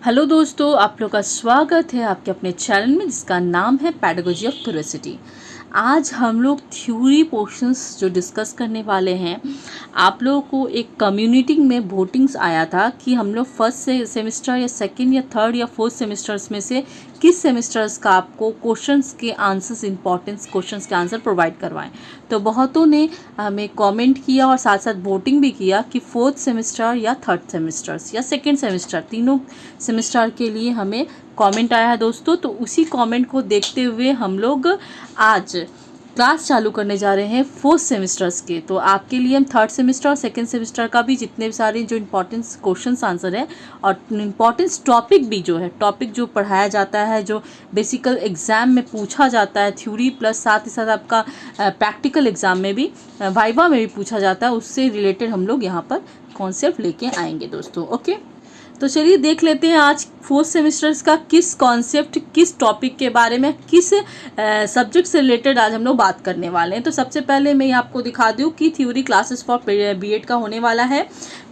Hello दोस्तों, आप लोग का स्वागत है आपके अपने चैनल में जिसका नाम है पेडागोजी ऑफ क्यूरियोसिटी। आज हम लोग थ्योरी पोर्शंस जो डिस्कस करने वाले हैं। आप लोगों को एक कम्युनिटी में वोटिंग्स आया था कि हम लोग फर्स्ट सेमेस्टर या सेकंड या थर्ड या फोर्थ सेमेस्टर्स में से किस सेमेस्टर्स का आपको क्वेश्चंस के आंसर्स, इंपॉर्टेंस क्वेश्चंस के आंसर प्रोवाइड करवाएं। तो बहुतों ने हमें कमेंट किया और साथ साथ वोटिंग भी किया कि फोर्थ सेमेस्टर या थर्ड सेमेस्टर्स या सेकेंड सेमेस्टर, तीनों सेमेस्टर के लिए हमें कमेंट आया है दोस्तों। तो उसी कमेंट को देखते हुए हम लोग आज क्लास चालू करने जा रहे हैं फोर्थ सेमेस्टर्स के। तो आपके लिए हम थर्ड सेमेस्टर और सेकेंड सेमेस्टर का भी जितने भी सारे जो इंपॉर्टेंस क्वेश्चंस आंसर है और इंपॉर्टेंस टॉपिक भी जो है, टॉपिक जो पढ़ाया जाता है, जो बेसिकल एग्ज़ाम में पूछा जाता है, थ्योरी प्लस साथ ही साथ आपका प्रैक्टिकल एग्ज़ाम में भी, वाइवा में भी पूछा जाता है, उससे रिलेटेड हम लोग यहाँ पर कॉन्सेप्ट लेके आएंगे दोस्तों। ओके, तो चलिए देख लेते हैं आज फोर्थ सेमेस्टर्स का किस कॉन्सेप्ट, किस टॉपिक के बारे में, किस सब्जेक्ट से रिलेटेड आज हम लोग बात करने वाले हैं। तो सबसे पहले मैं आपको दिखा दूं कि थ्योरी क्लासेस फॉर बीएड का होने वाला है,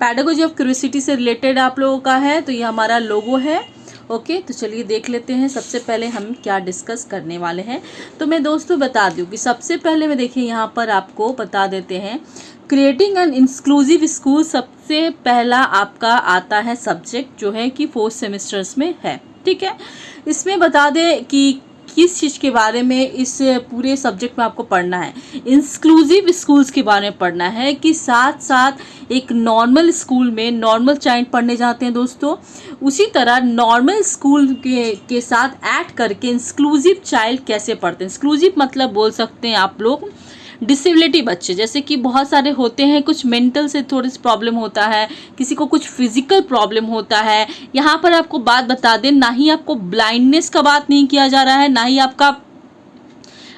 पेडागोजी ऑफ क्यूरियोसिटी से रिलेटेड आप लोगों का है। तो ये हमारा लोगो है। ओके, तो चलिए देख लेते हैं सबसे पहले हम क्या डिस्कस करने वाले हैं। तो मैं दोस्तों बता दूं कि सबसे पहले मैं देखिए यहाँ पर आपको बता देते हैं क्रिएटिंग एन इंक्लूसिव स्कूल। सबसे पहला आपका आता है सब्जेक्ट जो है कि फोर्थ सेमेस्टर्स में है। ठीक है, इसमें बता दें कि किस चीज़ के बारे में इस पूरे सब्जेक्ट में आपको पढ़ना है। इंक्लूसिव स्कूल्स के बारे में पढ़ना है कि साथ साथ एक नॉर्मल स्कूल में नॉर्मल चाइल्ड पढ़ने जाते हैं दोस्तों, उसी तरह नॉर्मल स्कूल के साथ ऐड करके इंक्लूसिव चाइल्ड कैसे पढ़ते हैं। इंक्लूसिव मतलब बोल सकते हैं आप लोग डिसेबिलिटी बच्चे, जैसे कि बहुत सारे होते हैं, कुछ मेंटल से थोड़ी सी प्रॉब्लम होता है, किसी को कुछ फिजिकल प्रॉब्लम होता है। यहाँ पर आपको बात बता दें, ना ही आपको ब्लाइंडनेस का बात नहीं किया जा रहा है, ना ही आपका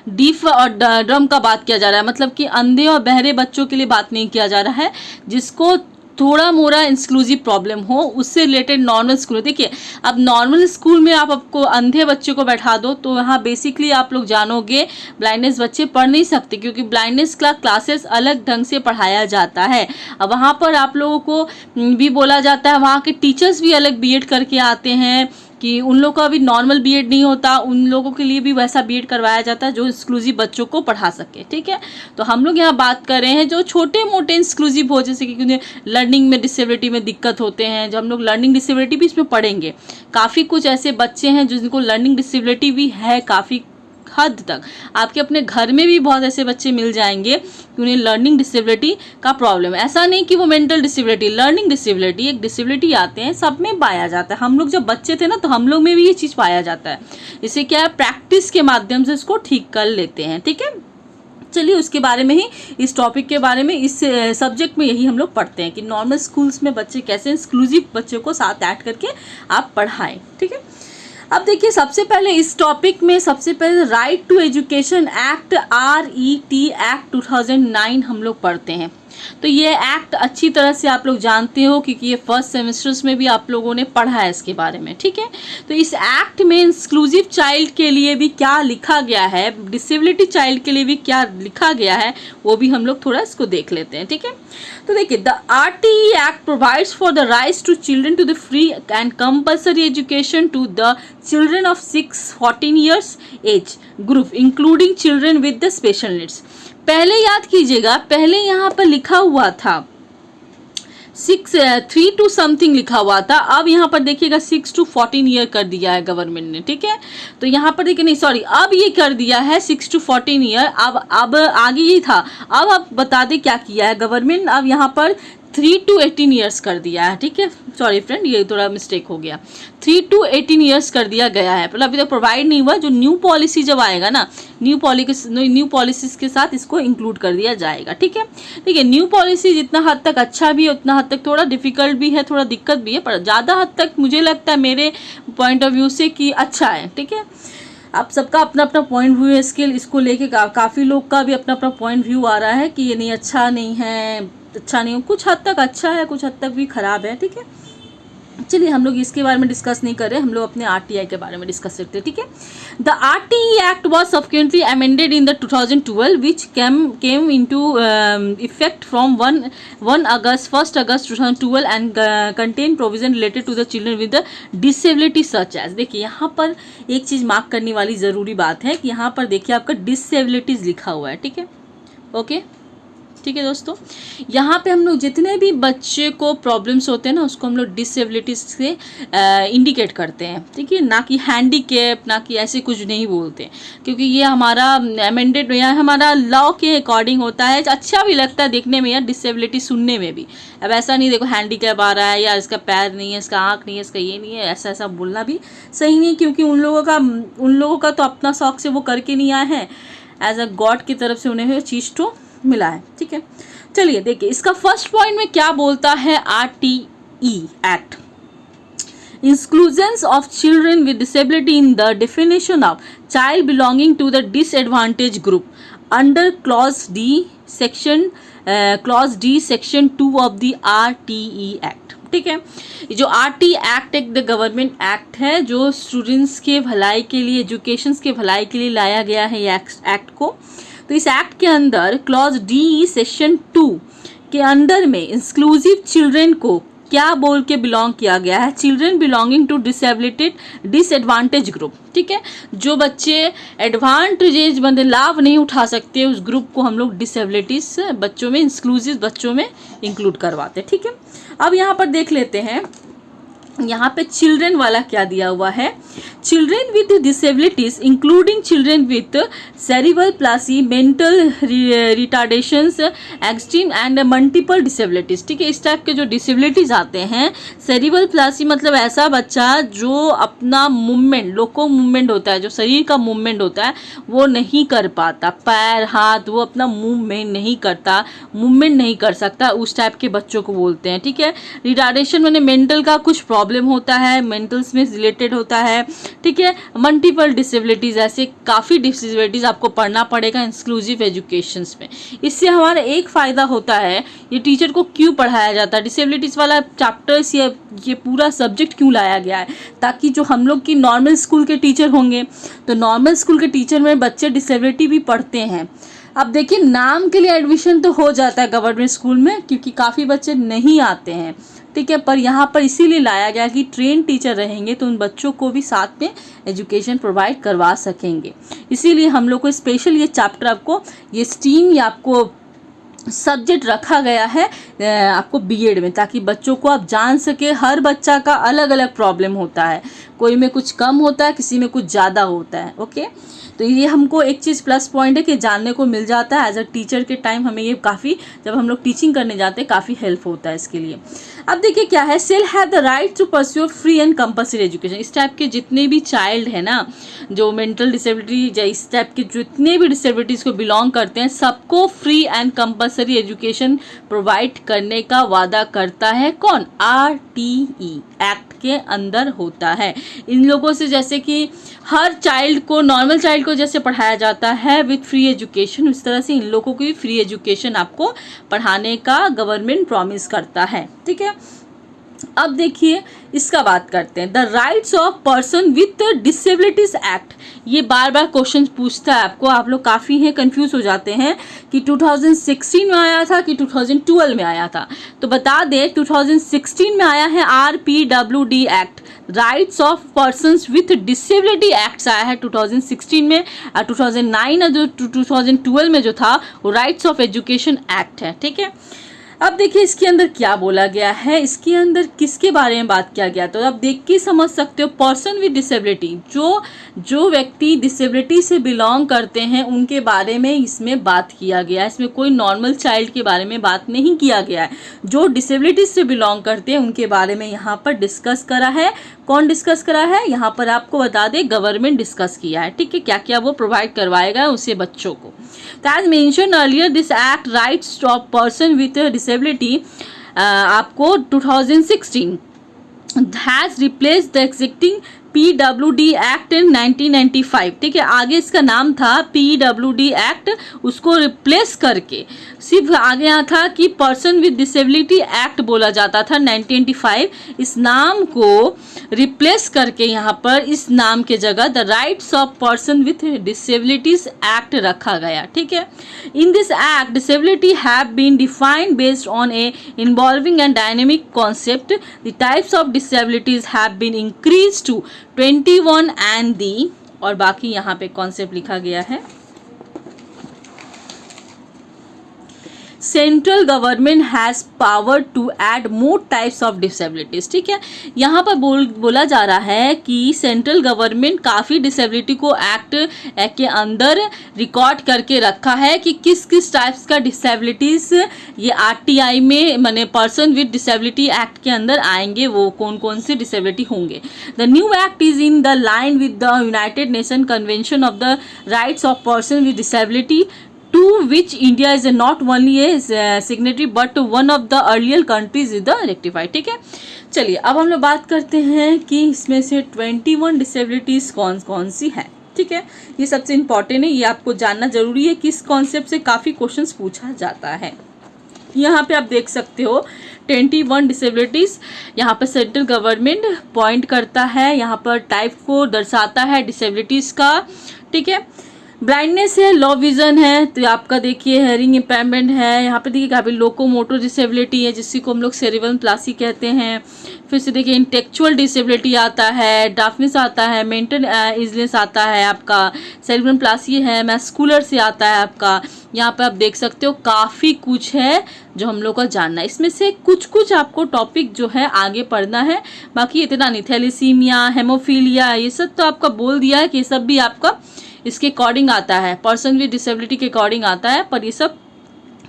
डीफ और ड्रम का बात किया जा रहा है, मतलब कि अंधे और बहरे बच्चों के लिए बात नहीं किया जा रहा है। जिसको थोड़ा मोड़ा इंक्लूसिव प्रॉब्लम हो उससे रिलेटेड नॉर्मल स्कूल। देखिए, अब नॉर्मल स्कूल में आपको अंधे बच्चे को बैठा दो तो यहाँ बेसिकली आप लोग जानोगे ब्लाइंडनेस बच्चे पढ़ नहीं सकते, क्योंकि ब्लाइंडनेस का क्लासेस अलग ढंग से पढ़ाया जाता है। अब वहाँ पर आप लोगों को भी बोला जाता है, वहाँ के टीचर्स भी अलग बीएड करके आते हैं कि उन लोगों का भी नॉर्मल बीएड नहीं होता, उन लोगों के लिए भी वैसा बीएड करवाया जाता है जो एक्सक्लूसिव बच्चों को पढ़ा सके। ठीक है, तो हम लोग यहाँ बात कर रहे हैं जो छोटे मोटे एक्सक्लूसिव हो, जैसे कि उन्हें लर्निंग में डिसेबिलिटी में दिक्कत होते हैं, जो हम लोग लर्निंग डिसेबिलिटी भी इसमें पढ़ेंगे। काफ़ी कुछ ऐसे बच्चे हैं जिनको लर्निंग डिसेबिलिटी भी है काफ़ी हद तक। आपके अपने घर में भी बहुत ऐसे बच्चे मिल जाएंगे कि उन्हें लर्निंग डिसेबिलिटी का प्रॉब्लम है। ऐसा नहीं कि वो मेंटल डिसेबिलिटी, लर्निंग डिसेबिलिटी एक डिसेबिलिटी आते हैं, सब में पाया जाता है। हम लोग जब बच्चे थे ना तो हम लोग में भी ये चीज़ पाया जाता है। इसे क्या है, प्रैक्टिस के माध्यम से इसको ठीक कर लेते हैं। ठीक है, चलिए उसके बारे में ही, इस टॉपिक के बारे में, इस सब्जेक्ट में यही हम लोग पढ़ते हैं कि नॉर्मल स्कूल्स में बच्चे कैसे एक्सक्लूसिव बच्चों को साथ ऐड करके आप पढ़ाएं। ठीक है, अब देखिए सबसे पहले इस टॉपिक में सबसे पहले right to education act, RET act 2009 हम लोग पढ़ते हैं। तो ये एक्ट अच्छी तरह से आप लोग जानते हो क्योंकि ये फर्स्ट सेमेस्टर्स में भी आप लोगों ने पढ़ा है इसके बारे में। ठीक है, तो इस एक्ट में इंक्लूसिव चाइल्ड के लिए भी क्या लिखा गया है, डिसेबिलिटी चाइल्ड के लिए भी क्या लिखा गया है, वो भी हम लोग थोड़ा इसको देख लेते हैं। ठीक है, तो देखिए the RTE act provides for the rights to children to the free and compulsory education to the children of 6-14 years age group including children with the special needs. पहले याद कीजिएगा, पहले यहाँ पर लिखा हुआ था 3 to समथिंग लिखा हुआ था, अब यहाँ पर देखिएगा 6 to 14 ईयर कर दिया है गवर्नमेंट ने। ठीक है, तो यहाँ पर देखिए, नहीं सॉरी, अब ये कर दिया है 6 to 14 ईयर। अब आगे ये था, अब आप बता दें क्या किया है गवर्नमेंट, अब यहाँ पर 3 to 18 ईयर्स कर दिया है। ठीक है, सॉरी फ्रेंड, ये थोड़ा मिस्टेक हो गया, 3 to 18 ईयर्स कर दिया गया है। मतलब अभी तक प्रोवाइड नहीं हुआ, जो न्यू पॉलिसी जब आएगा ना, न्यू पॉलिसीज के साथ इसको इंक्लूड कर दिया जाएगा। ठीक है, देखिए न्यू पॉलिसी जितना हद तक अच्छा भी है उतना हद तक थोड़ा डिफिकल्ट भी है, थोड़ा दिक्कत भी है, पर ज़्यादा हद तक मुझे लगता है मेरे पॉइंट ऑफ व्यू से कि अच्छा है। ठीक है, आप सबका अपना अपना पॉइंट व्यू है, इसको लेके काफ़ी लोग का भी अपना अपना पॉइंट व्यू आ रहा है कि ये नहीं अच्छा नहीं है, अच्छा नहीं, कुछ हद तक अच्छा है, कुछ हद तक भी ख़राब है। ठीक है, चलिए हम लोग इसके बारे में डिस्कस नहीं कर रहे, हम लोग अपने RTI के बारे में डिस्कस करते हैं, ठीक है। The RTE act was subsequently amended in the 2012 which came into effect from 1 August 2012 and contain provision related to the children with the disability such as. देखिए यहाँ पर एक चीज़ मार्क करने वाली ज़रूरी बात है कि यहाँ पर देखिए आपका डिसेबिलिटीज़ लिखा हुआ है, ठीक है, ओके, ठीक है दोस्तों। यहाँ पे हम लोग जितने भी बच्चे को प्रॉब्लम्स होते हैं ना उसको हम लोग डिसेबिलिटीज से इंडिकेट करते हैं, ठीक है, ना कि हैंडीकैप, ना कि ऐसे कुछ नहीं बोलते, क्योंकि ये हमारा अमेंडेड या हमारा लॉ के अकॉर्डिंग होता है। अच्छा भी लगता है देखने में यार, डिसेबिलिटी सुनने में भी। अब ऐसा नहीं देखो हैंडीकैप आ रहा है या इसका पैर नहीं है, इसका आँख नहीं है, इसका ये नहीं है, ऐसा ऐसा बोलना भी सही नहीं, क्योंकि उन लोगों का तो अपना शौक से वो करके नहीं आए हैं, एज अ गॉड की तरफ से उन्हें चीज़ तो मिला है, ठीक है। चलिए देखिए इसका फर्स्ट पॉइंट में क्या बोलता है RTE act. Inclusions of children with disability in the definition of child belonging to the disadvantage group under clause D section 2 of the RTE act, ठीक है। जो RTE एक्ट एक द गवर्नमेंट एक्ट है जो स्टूडेंट्स के भलाई के लिए, एजुकेशन के भलाई के लिए लाया गया है ये एक्ट को। तो इस एक्ट के अंदर क्लॉज डी सेक्शन 2 के अंडर में इंक्लूसिव चिल्ड्रन को क्या बोल के बिलोंग किया गया है, children belonging to disadvantage group, ठीक है। जो बच्चे एडवांटेजेज मतलब लाभ नहीं उठा सकते उस ग्रुप को हम लोग डिसेबिलिटीज बच्चों में, इंक्लूसिव बच्चों में इंक्लूड करवाते हैं, ठीक है। अब यहाँ पर देख लेते हैं यहाँ पे चिल्ड्रन वाला क्या दिया हुआ है। Children with disabilities including children with cerebral palsy, mental retardations, extreme and multiple disabilities, ठीक है। इस टाइप के जो डिसेबिलिटीज आते हैं, सेरिब्रल प्लासी मतलब ऐसा बच्चा जो अपना मूवमेंट, लोको मूवमेंट होता है, जो शरीर का मूवमेंट होता है वो नहीं कर पाता, पैर हाथ वो अपना मूवमेंट नहीं करता, मूवमेंट नहीं कर सकता, उस टाइप के बच्चों को बोलते हैं, ठीक है। रिटार्डेशन मैंने मेंटल का कुछ प्रॉब्लम होता है, मेंटल्स में रिलेटेड होता है, ठीक है। मल्टीपल डिसेबिलिटीज, ऐसे काफ़ी डिसेबिलिटीज आपको पढ़ना पड़ेगा इंक्लूसिव एजुकेशंस में। इससे हमारा एक फ़ायदा होता है, ये टीचर को क्यों पढ़ाया जाता है, डिसेबिलिटीज़ वाला चैप्टर्स ये पूरा सब्जेक्ट क्यों लाया गया है, ताकि जो हम लोग की नॉर्मल स्कूल के टीचर होंगे तो नॉर्मल स्कूल के टीचर में बच्चे डिसेबिलिटी भी पढ़ते हैं। अब देखिए नाम के लिए एडमिशन तो हो जाता है गवर्नमेंट स्कूल में, क्योंकि काफ़ी बच्चे नहीं आते हैं, ठीक है, पर यहाँ पर इसीलिए लाया गया कि ट्रेन टीचर रहेंगे तो उन बच्चों को भी साथ में एजुकेशन प्रोवाइड करवा सकेंगे। इसीलिए हम लोग को स्पेशल ये चैप्टर आपको, ये स्ट्रीम या आपको सब्जेक्ट रखा गया है आपको बीएड में, ताकि बच्चों को आप जान सके। हर बच्चा का अलग अलग प्रॉब्लम होता है, कोई में कुछ कम होता है, किसी में कुछ ज़्यादा होता है, ओके। तो ये हमको एक चीज़ प्लस पॉइंट है कि जानने को मिल जाता है एज अ टीचर के टाइम, हमें ये काफ़ी, जब हम लोग टीचिंग करने जाते हैं काफ़ी हेल्प होता है इसके लिए। अब देखिए क्या है, shall have the right to pursue free and compulsory education. इस टाइप के जितने भी चाइल्ड है ना, जो मेंटल डिसेबिलिटी या इस टाइप के जितने भी डिसेबिलिटीज़ को बिलोंग करते हैं, सबको free and compulsory education provide करने का वादा करता है कौन, RTE एक्ट के अंदर होता है। इन लोगों से जैसे कि हर चाइल्ड को, नॉर्मल चाइल्ड को जैसे पढ़ाया जाता है विथ फ्री एजुकेशन, उस तरह से इन लोगों को भी फ्री एजुकेशन आपको पढ़ाने का गवर्नमेंट प्रॉमिस करता है, ठीक है। अब देखिए इसका बात करते हैं, the rights of person with disabilities act. ये बार बार क्वेश्चन पूछता है आपको, आप लोग काफ़ी हैं कंफ्यूज हो जाते हैं कि 2016 में आया था कि 2012 में आया था। तो बता दें 2016 में आया है RPWD act, rights of persons with disability acts आया है 2016 में, और 2009 जो 2012 में जो था वो राइट्स ऑफ एजुकेशन एक्ट है, ठीक है। अब देखिए इसके अंदर क्या बोला गया है, इसके अंदर किसके बारे में बात किया गया, तो आप देख के समझ सकते हो। पर्सन विद डिसेबिलिटी, जो व्यक्ति डिसेबिलिटी से बिलोंग करते हैं उनके बारे में इसमें बात किया गया है। इसमें कोई नॉर्मल चाइल्ड के बारे में बात नहीं किया गया है, जो डिसेबिलिटी से बिलोंग करते हैं उनके बारे में यहाँ पर डिस्कस करा है। कौन डिस्कस करा है, यहाँ पर आपको बता दें गवर्नमेंट डिस्कस किया है, ठीक है, क्या क्या वो प्रोवाइड करवाएगा उसे बच्चों को। तो as mention earlier this act rights of person with disability आपको 2016 has replace the existing PWD act 1995, ठीक है। आगे इसका नाम था PWD एक्ट, उसको रिप्लेस करके सिर्फ आगे यहाँ था कि पर्सन विद डिसेबिलिटी एक्ट बोला जाता था 1995। इस नाम को रिप्लेस करके यहाँ पर इस नाम के जगह the rights of person with disabilities act रखा गया, ठीक है। In this act disability have been defined based on a involving and dynamic concept. The types of disabilities have been increase to 21 and the, और बाकी यहाँ पे concept लिखा गया है। Central government has power to add more types of disabilities, ठीक है। यहाँ पर बोला जा रहा है कि सेंट्रल गवर्नमेंट काफ़ी डिसेबिलिटी को एक्ट के अंदर रिकॉर्ड करके रखा है कि किस किस टाइप्स का डिसेबिलिटीज़ ये RTI में माने पर्सन विद डिसेबिलिटी एक्ट के अंदर आएंगे, वो कौन कौन से डिसेबिलिटी होंगे। The new act is in the line with the United nation convention of the rights of person with disability, to which India is not only a signatory but one of the earlier countries is the ratified, ठीक है। चलिए अब हम लोग बात करते हैं कि इसमें से 21 डिसेबिलिटीज़ कौन कौन सी हैं, ठीक है। ये सबसे इम्पॉर्टेंट है, ये आपको जानना जरूरी है कि इस कॉन्सेप्ट से काफ़ी क्वेश्चंस पूछा जाता है। यहाँ पे आप देख सकते हो 21 डिसेबिलिटीज़ यहाँ पर सेंट्रल गवर्नमेंट पॉइंट करता है, यहाँ पर टाइप को दर्शाता है डिसेबिलिटीज़ का, ठीक है। ब्लाइंडनेस है, लो विजन है, तो आपका देखिए हेयरिंग इम्पेयरमेंट है, यहाँ पे देखिए काफ़ी लोकोमोटर डिसेबिलिटी है जिसी को हम लोग सेरेब्रल प्लासी कहते हैं। फिर से देखिए इंटेलेक्चुअल डिसेबिलिटी आता है, डाफनेस आता है, मेंटल इजनेस आता है, आपका सेरेब्रल प्लासी है, मैस्कुलर से आता है आपका। यहाँ पे आप देख सकते हो काफ़ी कुछ है जो हम लोग को जानना है। इसमें से कुछ कुछ आपको टॉपिक जो है आगे पढ़ना है, बाकी इतना नहीं। थैलेसीमिया, हेमोफीलिया, ये सब तो आपका बोल दिया है कि ये सब भी आपका इसके अकॉर्डिंग आता है, पर्सन विद डिसेबिलिटी के अकॉर्डिंग आता है, पर ये सब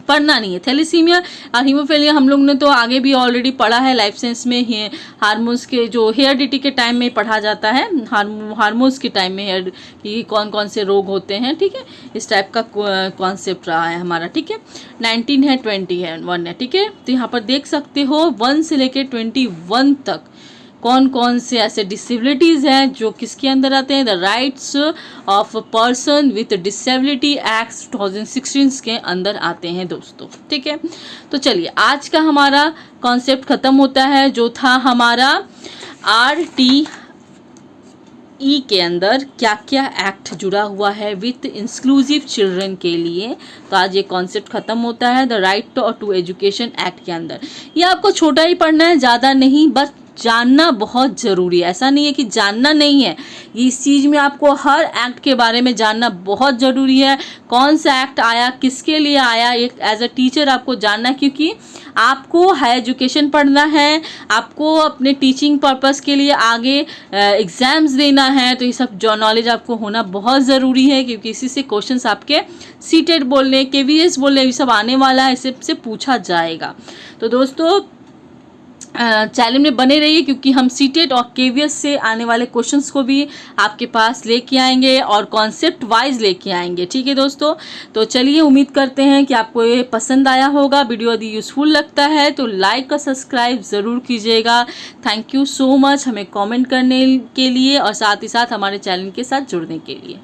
पढ़ना नहीं है। थैलेसीमिया और हीमोफीलिया हम लोग ने तो आगे भी ऑलरेडी पढ़ा है, लाइफ साइंस में हार्मोन्स के जो हेरिडिटी के टाइम में पढ़ा जाता है, हार्मोन्स के टाइम में हेयर कि कौन कौन से रोग होते हैं, ठीक है। इस टाइप का कॉन्सेप्ट रहा है हमारा, ठीक है। 19 है, 20 है, 1 है, ठीक है। तो यहाँ पर देख सकते हो 1 से लेके 21 तक कौन कौन से ऐसे डिसेबिलिटीज़ हैं जो किसके अंदर आते हैं, the rights of person with disability act 2016 के अंदर आते हैं दोस्तों, ठीक है। तो चलिए आज का हमारा कॉन्सेप्ट ख़त्म होता है, जो था हमारा RTE के अंदर क्या क्या एक्ट जुड़ा हुआ है विथ इंक्लूसिव चिल्ड्रन के लिए। तो आज ये कॉन्सेप्ट ख़त्म होता है the right to education act के अंदर। ये आपको छोटा ही पढ़ना है, ज़्यादा नहीं, बस जानना बहुत ज़रूरी है। ऐसा नहीं है कि जानना नहीं है, इस चीज़ में आपको हर एक्ट के बारे में जानना बहुत ज़रूरी है। कौन सा एक्ट आया, किसके लिए आया, एक एज अ टीचर आपको जानना है, क्योंकि आपको हाई एजुकेशन पढ़ना है, आपको अपने टीचिंग पर्पस के लिए आगे एग्ज़ाम्स देना है, तो ये सब जो नॉलेज आपको होना बहुत ज़रूरी है, क्योंकि इसी से क्वेश्चंस आपके सीटेट बोलने, KVS बोलने, ये सब आने वाला है, इससे से पूछा जाएगा। तो दोस्तों चैनल में बने रहिए, क्योंकि हम सीटेट और KVS से आने वाले क्वेश्चंस को भी आपके पास लेके आएंगे और कॉन्सेप्ट वाइज लेके आएंगे, ठीक है दोस्तों। तो चलिए उम्मीद करते हैं कि आपको ये पसंद आया होगा। वीडियो यदि यूज़फुल लगता है तो लाइक और सब्सक्राइब ज़रूर कीजिएगा। थैंक यू सो मच हमें कमेंट करने के लिए और साथ ही साथ हमारे चैनल के साथ जुड़ने के लिए।